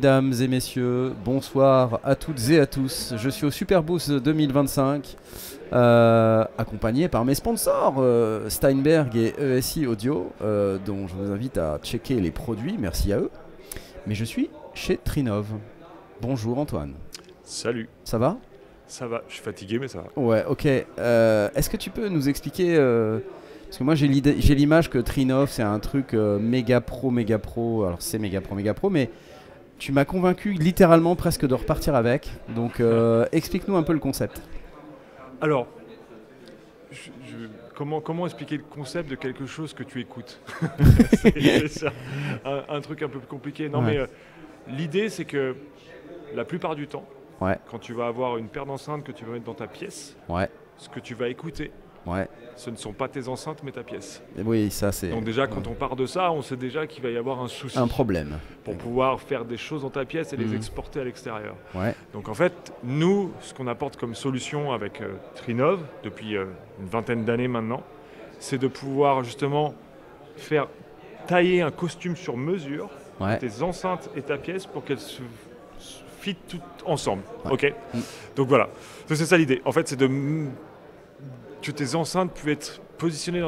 Mesdames et messieurs, bonsoir à toutes et à tous. Je suis au Superboost 2025, accompagné par mes sponsors Steinberg et ESI Audio, dont je vous invite à checker les produits, merci à eux. Mais je suis chez Trinov. Bonjour Antoine. Salut. Ça va? Ça va, je suis fatigué mais ça va. Ouais, ok. Est-ce que tu peux nous expliquer parce que moi j'ai l'image que Trinov c'est un truc méga pro, alors c'est méga pro, mais tu m'as convaincu littéralement presque de repartir avec. Donc explique-nous un peu le concept. Alors, comment expliquer le concept de quelque chose que tu écoutes? C'est un truc un peu compliqué. Non mais l'idée c'est que la plupart du temps, quand tu vas avoir une paire d'enceintes que tu vas mettre dans ta pièce, ce que tu vas écouter, ce ne sont pas tes enceintes mais ta pièce. Et oui, ça c'est... Donc déjà quand on part de ça, on sait déjà qu'il va y avoir un souci. Un problème. Pour pouvoir faire des choses dans ta pièce et les exporter à l'extérieur. Donc en fait, nous, ce qu'on apporte comme solution avec Trinov, depuis une vingtaine d'années maintenant, c'est de pouvoir justement faire tailler un costume sur mesure, tes enceintes et ta pièce pour qu'elles se fit toutes ensemble. Ok. Donc voilà, c'est ça l'idée. En fait, c'est que tes enceintes puissent être positionnées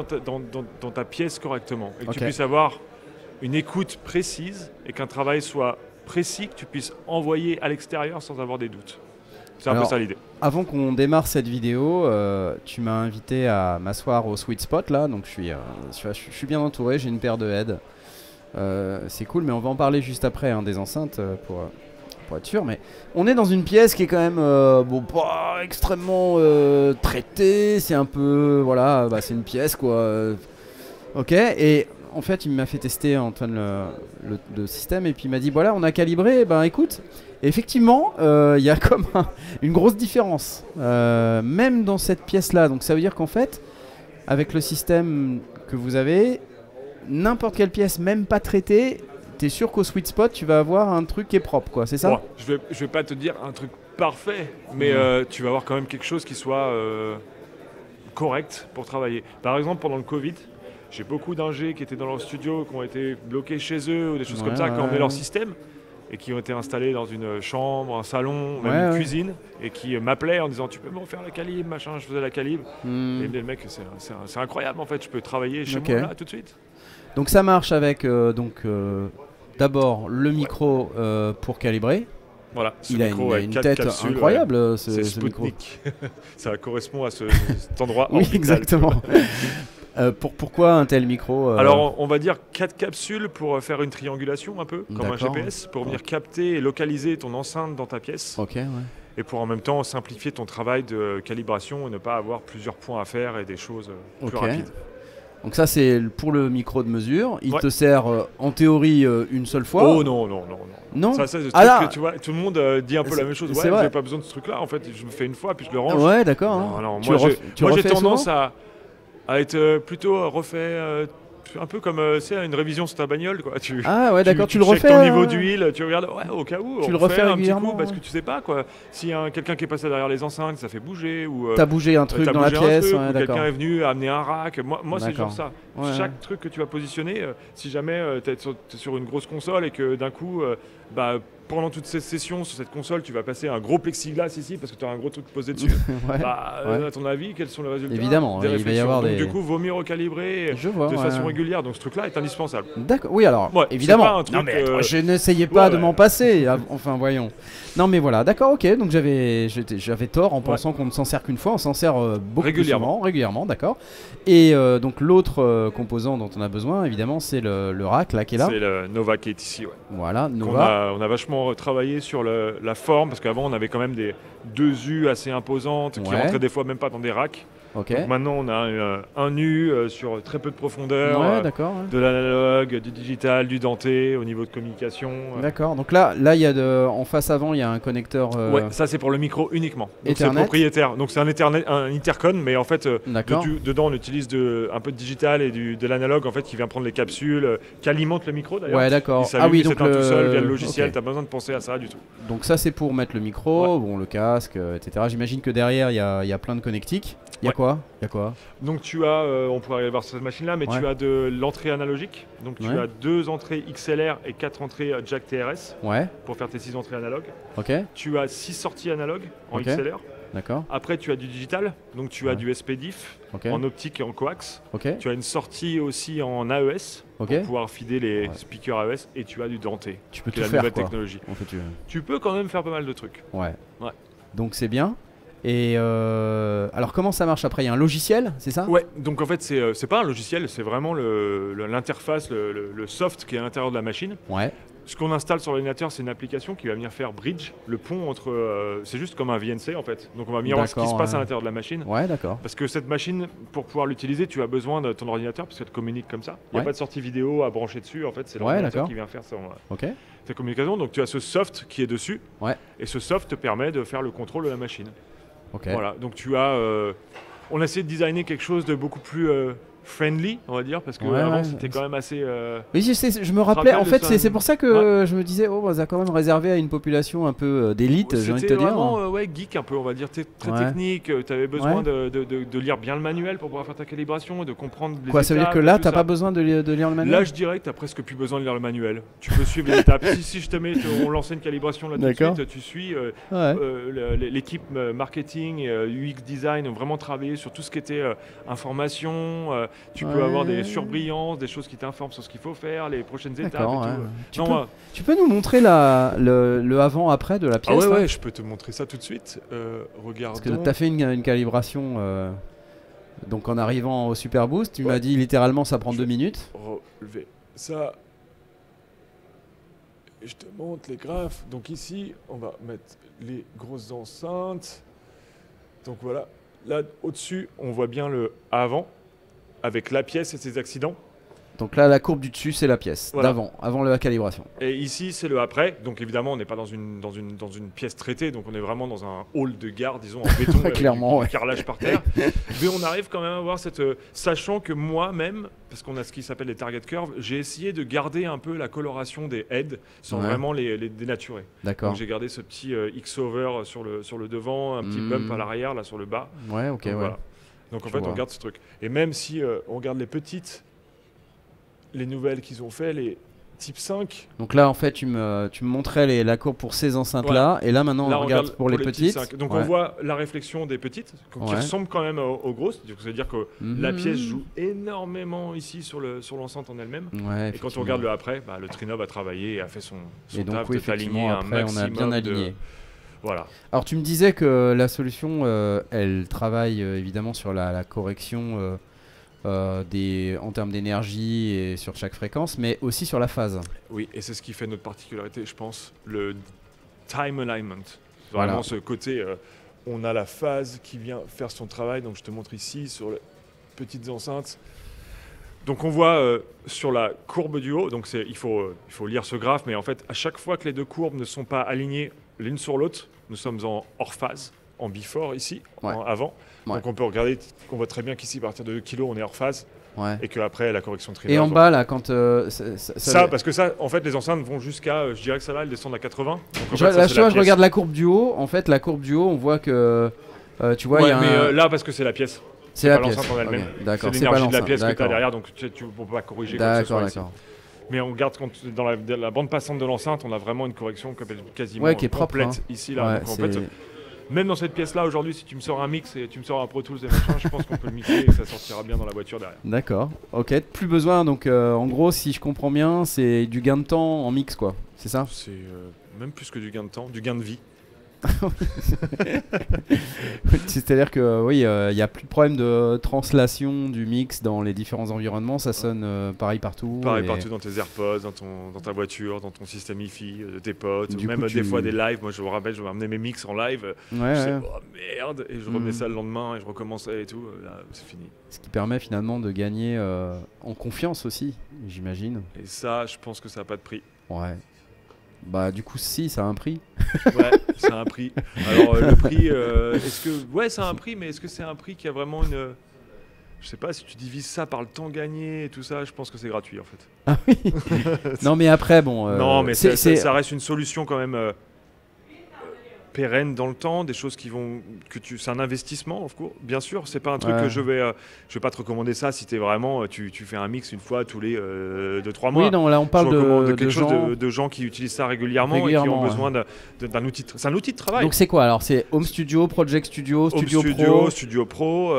dans ta pièce correctement et que tu puisses avoir une écoute précise et qu'un travail soit précis, que tu puisses envoyer à l'extérieur sans avoir des doutes. C'est un peu ça l'idée. Avant qu'on démarre cette vidéo, tu m'as invité à m'asseoir au Sweet Spot là, donc je suis bien entouré, j'ai une paire de heads. C'est cool, mais on va en parler juste après des enceintes pour être sûr, mais on est dans une pièce qui est quand même pas extrêmement traitée, c'est un peu, voilà, c'est une pièce quoi. Ok, et en fait il m'a fait tester Antoine le système et puis il m'a dit voilà on a calibré, écoute, effectivement il y a comme une grosse différence, même dans cette pièce là, donc ça veut dire qu'en fait avec le système que vous avez, n'importe quelle pièce, même pas traitée, t'es sûr qu'au Sweet Spot tu vas avoir un truc qui est propre quoi, c'est ça? Bon, je vais pas te dire un truc parfait, mais tu vas avoir quand même quelque chose qui soit correct pour travailler. Par exemple pendant le Covid, j'ai beaucoup d'ingés qui étaient dans leur studio, qui ont été bloqués chez eux ou des choses comme ça, qui ont emmené leur système et qui ont été installés dans une chambre, un salon, même une cuisine, et qui m'appelaient en disant tu peux me faire la calibre, machin, je faisais la calibre. Et le mec, c'est incroyable en fait, je peux travailler chez moi là tout de suite. Donc ça marche avec d'abord le micro pour calibrer. Voilà, il a une tête capsules, incroyable ce micro. Ça correspond à cet endroit. Oui, exactement. Pourquoi un tel micro Alors on va dire 4 capsules pour faire une triangulation un peu, comme un GPS, pour venir capter et localiser ton enceinte dans ta pièce. Et pour en même temps simplifier ton travail de calibration et ne pas avoir plusieurs points à faire et des choses plus rapides. Donc ça c'est pour le micro de mesure, il te sert en théorie une seule fois. Oh non. Non. Ça c'est le truc que tu vois, tout le monde dit un peu la même chose. Ouais, j'ai pas besoin de ce truc là, en fait je me fais une fois puis je le range. Ouais d'accord. Non, moi j'ai tendance à être plutôt refait un peu comme une révision sur ta bagnole quoi. Tu le refais ton niveau d'huile, tu regardes au cas où tu le refais un régulièrement petit coup parce que tu sais pas quoi. S'il y a quelqu'un qui est passé derrière les enceintes, ça fait bouger ou t'as bougé un truc dans la pièce, ou quelqu'un est venu amener un rack. Moi c'est genre ça. Chaque truc que tu vas positionner, si jamais tu es sur une grosse console et que d'un coup pendant toute cette session sur cette console, tu vas passer un gros plexiglas ici parce que tu as un gros truc posé dessus. À ton avis, quels sont les résultats? Évidemment, il va y avoir donc, du coup, vaut mieux recalibrer de façon régulière. Donc ce truc-là est indispensable. D'accord. Oui, alors évidemment. Non mais je n'essayais pas de m'en passer. Enfin, voyons. Non mais voilà, d'accord, ok. Donc j'avais tort en pensant qu'on ne s'en sert qu'une fois. On s'en sert beaucoup régulièrement, d'accord. Et donc l'autre composant dont on a besoin, évidemment, c'est le rack là qui est là. C'est le Nova qui est ici. Voilà, Nova. On a vachement travaillé sur la forme parce qu'avant on avait quand même des 2 U assez imposantes qui rentraient des fois même pas dans des racks. Donc maintenant on a un U sur très peu de profondeur, de l'analogue, du digital, du denté au niveau de communication. D'accord, donc là il y a en face avant il y a un connecteur. Ça c'est pour le micro uniquement. Donc c'est propriétaire. Donc c'est un intercon, mais en fait dedans on utilise un peu de digital et de l'analogue en fait qui vient prendre les capsules, qui alimente le micro d'ailleurs. Ouais d'accord. Donc tout seul via le logiciel, t'as pas besoin de penser à ça du tout. Donc ça c'est pour mettre le micro, le casque, etc. J'imagine que derrière il y a plein de connectiques. Il y a quoi? Donc tu as, on pourrait aller voir cette machine-là, mais tu as de l'entrée analogique. Donc tu as 2 entrées XLR et 4 entrées jack TRS pour faire tes 6 entrées analogues. Tu as 6 sorties analogues en XLR. Après, tu as du digital, donc tu as du SPDIF en optique et en coax. Tu as une sortie aussi en AES pour pouvoir feeder les speakers AES, et tu as du denté, tu peux qui est la nouvelle technologie. En fait, tu peux quand même faire pas mal de trucs. Donc c'est bien. Et alors comment ça marche après? Il y a un logiciel, c'est ça? Ouais, donc en fait c'est pas un logiciel, c'est vraiment l'interface, le soft qui est à l'intérieur de la machine. Ce qu'on installe sur l'ordinateur, c'est une application qui va venir faire bridge, le pont entre... c'est juste comme un VNC en fait. Donc on va venir voir ce qui se passe à l'intérieur de la machine. Parce que cette machine, pour pouvoir l'utiliser, tu as besoin de ton ordinateur, parce qu'elle communique comme ça. Il n'y a pas de sortie vidéo à brancher dessus, en fait, c'est l'ordinateur qui vient faire sa communication. Donc tu as ce soft qui est dessus, et ce soft te permet de faire le contrôle de la machine. Voilà, donc tu as... on a essayé de designer quelque chose de beaucoup plus... friendly, on va dire, parce que avant c'était quand même assez... Oui, je me rappelais, en fait, c'est pour ça que je me disais, oh, ça a quand même réservé à une population un peu d'élite, j'ai envie de te dire. C'était vraiment geek un peu, on va dire, très technique, tu avais besoin de lire bien le manuel pour pouvoir faire ta calibration et de comprendre les étapes. Ça veut dire que là, t'as pas besoin de lire le manuel? Là, je dirais que t'as presque plus besoin de lire le manuel. Tu peux suivre les étapes. Si je te mets, on lance une calibration là tout de suite, tu suis. L'équipe marketing et UX design ont vraiment travaillé sur tout ce qui était information. Tu peux avoir des surbrillances, des choses qui t'informent sur ce qu'il faut faire, les prochaines étapes et tout. Tu peux nous montrer le avant-après de la pièce? Ouais, je peux te montrer ça tout de suite. Regarde. Parce que tu as fait une calibration donc en arrivant au Super Boost, tu m'as dit littéralement ça prend 2 minutes. Relever ça. Et je te montre les graphes. Donc ici, on va mettre les grosses enceintes. Donc voilà. Là, au-dessus, on voit bien le avant, avec la pièce et ses accidents. Donc là, la courbe du dessus, c'est la pièce d'avant, avant la calibration. Et ici, c'est le après. Donc évidemment, on n'est pas dans une pièce traitée, donc on est vraiment dans un hall de gare, disons, en béton, clairement, avec du carrelage par terre. Mais on arrive quand même à avoir cette... sachant que moi-même, parce qu'on a ce qui s'appelle les target curves, j'ai essayé de garder un peu la coloration des heads sans vraiment les dénaturer. D'accord. Donc j'ai gardé ce petit X-over sur le devant, un petit bump à l'arrière, là, sur le bas. Ouais, ok, voilà. Donc en fait, on garde ce truc. Et même si on regarde les nouvelles qu'ils ont fait, les type 5. Donc là, en fait, tu me montrais la courbe pour ces enceintes-là. Et là, maintenant, on regarde pour les petites. Donc on voit la réflexion des petites, qui ressemble quand même aux grosses. Donc, c'est-à-dire que la pièce joue énormément ici sur l'enceinte en elle-même. Et quand on regarde le après, le Trinov a travaillé et a fait son taf de t'aligner un maximum. On a bien aligné. Voilà. Alors, tu me disais que la solution, elle travaille évidemment sur la correction en termes d'énergie et sur chaque fréquence, mais aussi sur la phase. Oui, et c'est ce qui fait notre particularité, je pense, le time alignment. Vraiment ce côté, on a la phase qui vient faire son travail, donc je te montre ici sur les petites enceintes. Donc on voit sur la courbe du haut, donc il faut lire ce graphe, mais en fait, à chaque fois que les deux courbes ne sont pas alignées l'une sur l'autre, nous sommes en hors phase, en before ici, en avant. Donc on peut regarder, on voit très bien qu'ici, à partir de 2 kg, on est hors phase. Et qu'après, la correction Trinov. Et en bas, là, quand... parce que ça, en fait, les enceintes vont jusqu'à, je dirais que ça là, elles descendent à 80. Donc, je regarde la courbe du haut. En fait, la courbe du haut, on voit que... tu vois, là, parce que c'est la pièce. C'est la pièce. L'enceinte en elle-même. D'accord. C'est l'énergie de la pièce que tu as derrière, donc tu ne peux pas corriger quoi que ce soit ici. Mais on regarde dans la bande passante de l'enceinte, on a vraiment une correction quasiment qui est complète propre, ici. Là. Donc, en fait, même dans cette pièce-là, aujourd'hui, si tu me sors un mix et tu me sors un Pro Tools et machin, je pense qu'on peut le mixer et que ça sortira bien dans la voiture derrière. D'accord. Ok. Plus besoin. Donc, en gros, si je comprends bien, c'est du gain de temps en mix, quoi. C'est ça? C'est même plus que du gain de temps, du gain de vie. C'est-à-dire que oui, il n'y a plus de problème de translation du mix dans les différents environnements, ça sonne pareil partout. Pareil partout dans tes AirPods, dans ta voiture, dans ton système hi-fi, de tes potes, ou même des fois des lives. Moi je me rappelle, je vais amener mes mix en live, oh merde, et je remets ça le lendemain et je recommençais et tout, là c'est fini. Ce qui permet finalement de gagner en confiance aussi, j'imagine. Et ça, je pense que ça n'a pas de prix. Ouais. Bah du coup si, ça a un prix. Ouais, ça a un prix. Alors le prix, est-ce que... Ouais, ça a un prix, mais est-ce que c'est un prix qui a vraiment une... Je sais pas, si tu divises ça par le temps gagné et tout ça, je pense que c'est gratuit en fait. Ah oui. Non mais après, bon... non mais ça reste une solution quand même pérennes dans le temps, des choses qui vont c'est un investissement, bien sûr. C'est pas un truc que je vais pas te recommander ça si t'es vraiment tu fais un mix une fois tous les 2-3 mois. Oui, non, là on parle de gens qui utilisent ça régulièrement et qui ont besoin d'un outil. C'est un outil de travail. Donc c'est quoi alors? C'est Home Studio, Project Studio, Studio Pro,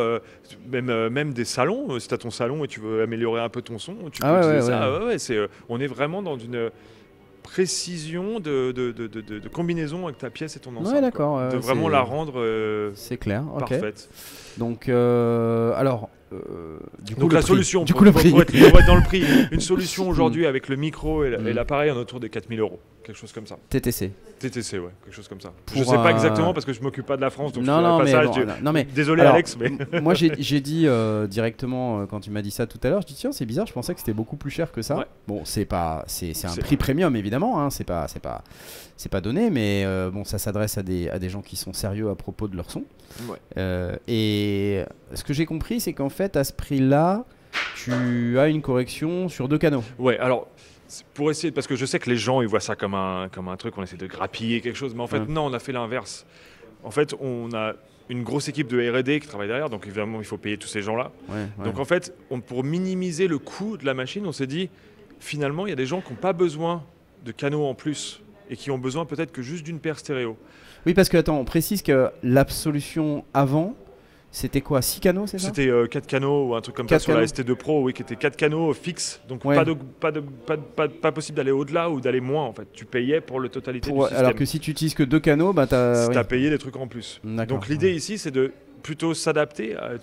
même des salons. Si tu as ton salon et tu veux améliorer un peu ton son, tu peux utiliser ça. On est vraiment dans une précision de combinaison avec ta pièce et ton ensemble. Ouais, d'accord. De vraiment la rendre c'est clair, parfaite. Donc, alors... donc la solution, pour être dans le prix, une solution aujourd'hui avec le micro et l'appareil en autour des 4 000 €, quelque chose comme ça. TTC, ouais, quelque chose comme ça. Je sais pas exactement parce que je m'occupe pas de la France, donc mais désolé alors, Alex, mais moi j'ai dit directement quand tu m'as dit ça tout à l'heure, je dis tiens c'est bizarre, je pensais que c'était beaucoup plus cher que ça. Ouais. Bon c'est un prix premium évidemment, hein, c'est pas donné, mais bon ça s'adresse à des gens qui sont sérieux à propos de leur son. Ouais. Et ce que j'ai compris c'est qu'en fait à ce prix-là, tu as une correction sur 2 canaux. Ouais, alors pour essayer, parce que je sais que les gens ils voient ça comme un truc, on essaie de grappiller quelque chose, mais en fait non, on a fait l'inverse. En fait, on a une grosse équipe de R&D qui travaille derrière, donc évidemment il faut payer tous ces gens-là. Donc en fait, pour minimiser le coût de la machine, on s'est dit finalement il y a des gens qui n'ont pas besoin de canaux en plus et qui ont besoin peut-être que juste d'une paire stéréo. Oui, parce que attends, on précise que la solution avant, c'était quoi, 6 canaux, c'est ça? C'était 4 canaux ou un truc comme ça sur la ST2 Pro, oui, qui était 4 canaux fixes. Donc pas possible d'aller au-delà ou d'aller moins en fait. Tu payais pour la totalité du système. Alors que si tu utilises que 2 canaux, bah t'as payé des trucs en plus. Donc l'idée ici, c'est de plutôt s'adapter à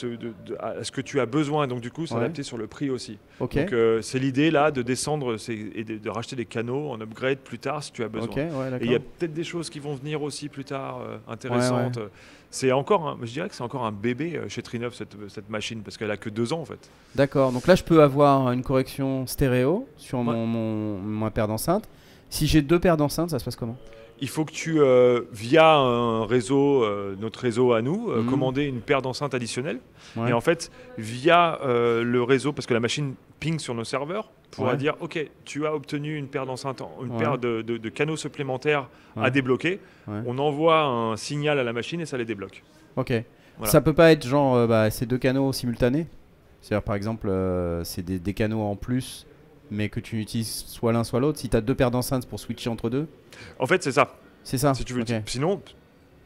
ce que tu as besoin, donc du coup s'adapter sur le prix aussi. Donc c'est l'idée là de descendre et de racheter des canaux en upgrade plus tard si tu as besoin. Et il y a peut-être des choses qui vont venir aussi plus tard intéressantes. C'est encore, je dirais que c'est encore un bébé chez Trineuf cette machine parce qu'elle a que 2 ans en fait. D'accord, donc là je peux avoir une correction stéréo sur ma paire d'enceintes. Si j'ai 2 paires d'enceintes, ça se passe comment? Il faut que tu, via un réseau, notre réseau à nous, commander une paire d'enceintes additionnelles. Et en fait, via le réseau, parce que la machine ping sur nos serveurs, pourra dire ok, tu as obtenu une paire d'enceintes, une paire de canaux supplémentaires à débloquer. On envoie un signal à la machine et ça les débloque. Ok. Voilà. Ça peut pas être genre ces 2 canaux simultanés? C'est-à-dire par exemple, c'est des canaux en plus, mais que tu utilises soit l'un soit l'autre. Si tu as 2 paires d'enceintes pour switcher entre deux. En fait, c'est ça. C'est ça. Si tu veux, sinon,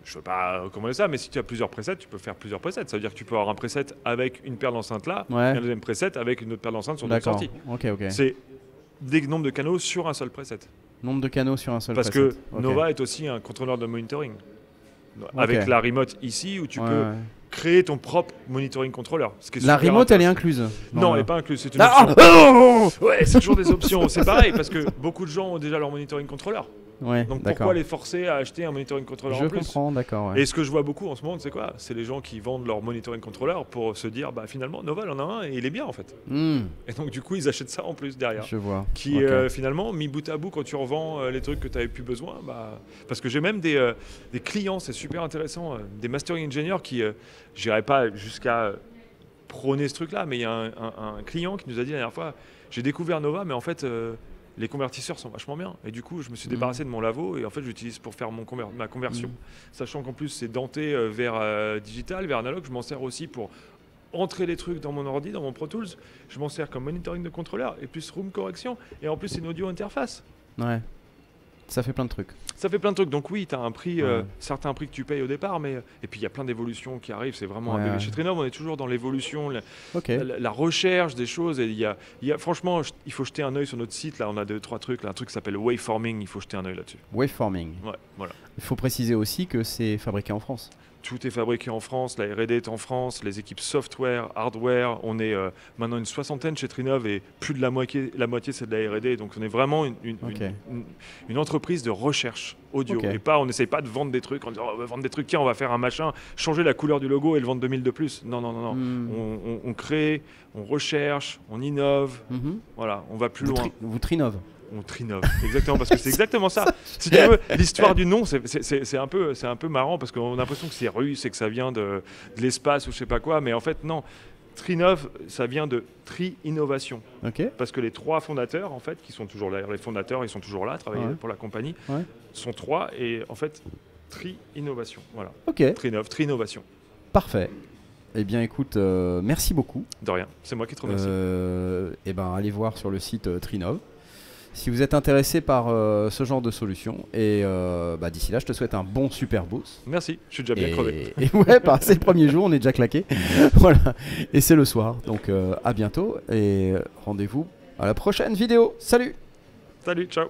je ne veux pas recommander ça, mais si tu as plusieurs presets, tu peux faire plusieurs presets. Ça veut dire que tu peux avoir un preset avec une paire d'enceintes là, et un deuxième preset avec une autre paire d'enceintes sur d'autres sorties. C'est des nombres de canaux sur un seul preset. Nombre de canaux sur un seul preset. Parce que Nova est aussi un contrôleur de monitoring. Avec la remote ici, où tu peux créer ton propre monitoring controller. La remote, elle est incluse? Non, elle n'est pas incluse, c'est une option. Ouais, c'est toujours des options. C'est pareil, parce que beaucoup de gens ont déjà leur monitoring controller. Donc pourquoi les forcer à acheter un monitoring controller en plus? Je comprends, d'accord. Et ce que je vois beaucoup en ce moment, c'est quoi? C'est les gens qui vendent leur monitoring controller pour se dire, finalement, Nova en a un et il est bien en fait. Et donc du coup, ils achètent ça en plus derrière. Je vois. Qui finalement, mis bout à bout, quand tu revends les trucs que tu n'avais plus besoin, parce que j'ai même des clients, c'est super intéressant, des mastering engineers qui, j'irai pas jusqu'à prôner ce truc-là, mais il y a un client qui nous a dit la dernière fois, j'ai découvert Nova, mais en fait... les convertisseurs sont vachement bien. Et du coup, je me suis débarrassé de mon Lavo et en fait, j'utilise pour faire ma conversion. Sachant qu'en plus, c'est denté vers digital, vers analogue. Je m'en sers aussi pour entrer les trucs dans mon ordi, dans mon Pro Tools. Je m'en sers comme monitoring de contrôleur et plus room correction. Et en plus, c'est une audio interface. Ouais. Ça fait plein de trucs. Ça fait plein de trucs. Donc oui, tu as un prix, certains prix que tu payes au départ, mais et puis il y a plein d'évolutions qui arrivent. C'est vraiment un bébé. Chez Trineuf, on est toujours dans l'évolution, la recherche des choses. Et il y a, franchement, il faut jeter un œil sur notre site. Là, on a 2-3 trucs. Là, un truc qui s'appelle Waveforming. Il faut jeter un œil là-dessus. Waveforming. Ouais, voilà. Il faut préciser aussi que c'est fabriqué en France. Tout est fabriqué en France, la R&D est en France, les équipes software, hardware, on est maintenant une 60aine chez Trineuf et plus de la moitié c'est de la R&D, donc on est vraiment une entreprise de recherche audio. Et pas, on n'essaye pas de vendre des trucs, on dit on va vendre des trucs, tiens on va faire un machin, changer la couleur du logo et le vendre 2000 de plus. Non. On crée, on recherche, on innove, voilà, on va plus loin. Vous Trineuf. On Trineuf, exactement, parce que c'est exactement ça. Si tu veux, l'histoire du nom, c'est un peu marrant parce qu'on a l'impression que c'est russe et que ça vient de l'espace ou je sais pas quoi, mais en fait non. Trineuf, ça vient de Tri-Innovation. Parce que les 3 fondateurs, en fait, qui sont toujours là, les fondateurs, ils sont toujours là, à travailler pour la compagnie, sont 3 et en fait, Tri-innovation, voilà. Ok. Trinov, Tri-innovation. Parfait. Eh bien écoute, merci beaucoup. De rien, c'est moi qui te remercie. Et ben, allez voir sur le site Trinov si vous êtes intéressé par ce genre de solution. Et d'ici là, je te souhaite un bon super boost. Merci, je suis déjà bien crevé. Et ouais, c'est le premier jour, on est déjà claqué. Voilà. Et c'est le soir. Donc à bientôt et rendez-vous à la prochaine vidéo. Salut! Salut, ciao!